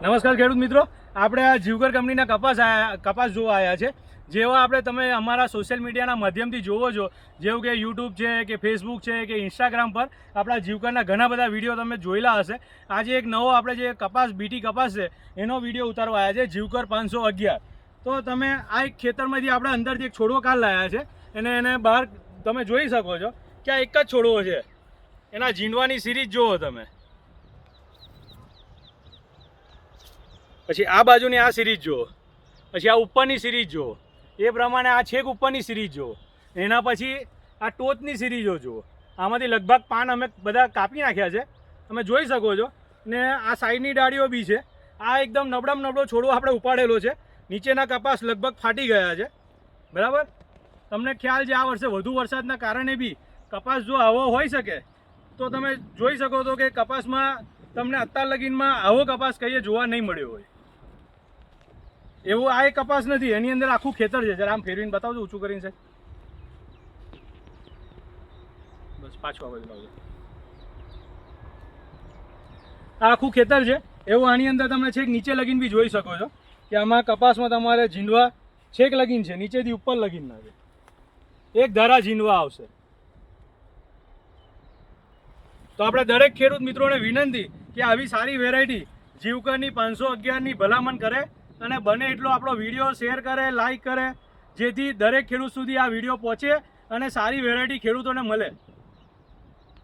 નમસ્કાર ખેડૂત મિત્રો, આપણે આ જીવકર કંપનીના કપાસ જોવા આવ્યા છે. જેવા તમે અમારા સોશિયલ મીડિયાના માધ્યમથી જોવો છો, જેવું કે યુટ્યુબ છે કે ફેસબુક છે કે ઇન્સ્ટાગ્રામ પર આપણા જીવકરના ઘણા બધા વિડીયો તમે જોયેલા હશે. આજે એક નવો આપણે જે કપાસ બીટી કપાસ છે એનો વિડીયો ઉતારવા આવ્યા છે, જીવકર 511. તો તમે આ એક ખેતરમાંથી આપણે અંદરથી એક છોડવો કાઢ લાવ્યા છે અને એને બહાર તમે જોઈ શકો છો કે આ એક જ છોડવો છે. એના ઝીંડવાની સિરીઝ જુઓ તમે, પછી આ બાજુની આ સિરીઝ જુઓ, પછી આ ઉપરની સિરીઝ જુઓ, એ પ્રમાણે આ છેક ઉપરની સિરીઝ જુઓ, એના પછી આ ટોચની સિરીઝો જુઓ. આમાંથી લગભગ પાન અમે બધા કાપી નાખ્યા છે, તમે જોઈ શકો છો. ને આ સાઈડની ડાળીઓ બી છે. આ એકદમ નબળામાં નબળો છોડવો આપણે ઉપાડેલો છે. નીચેના કપાસ લગભગ ફાટી ગયા છે, બરાબર. તમને ખ્યાલ છે આ વર્ષે વધુ વરસાદના કારણે બી કપાસ જો આવો હોઈ શકે તો તમે જોઈ શકો છો કે કપાસમાં તમને અત્યાર લગીનમાં આવો કપાસ કહીએ જોવા નહીં મળ્યો હોય. એવું આ એક કપાસ નથી, એની અંદર આખું ખેતર છે. જરા આમ ફેરવીને બતાવજો, ઊંચું કરીને છે. બસ પાછું આ બાજુ લાવજો. આ આખું ખેતર છે એવું આની અંદર તમે છેક નીચે લગીન બી જોઈ શકો છો કે આમાં કપાસમાં તમારે ઝીંડવા છેક લગીન છે, નીચેથી ઉપર લગીનના છે. એક ધારા ઝીંડવા આવશે. તો આપણે દરેક ખેડૂત મિત્રોને વિનંતી કે આવી સારી વેરાયટી જીવકરની 511ની ભલામણ કરે અને બને એટલો આપણો વિડીયો શેર કરે, લાઈક કરે, જેથી દરેક ખેડૂત સુધી આ વિડીયો પહોંચે અને સારી વેરાયટી ખેડૂતોને મળે.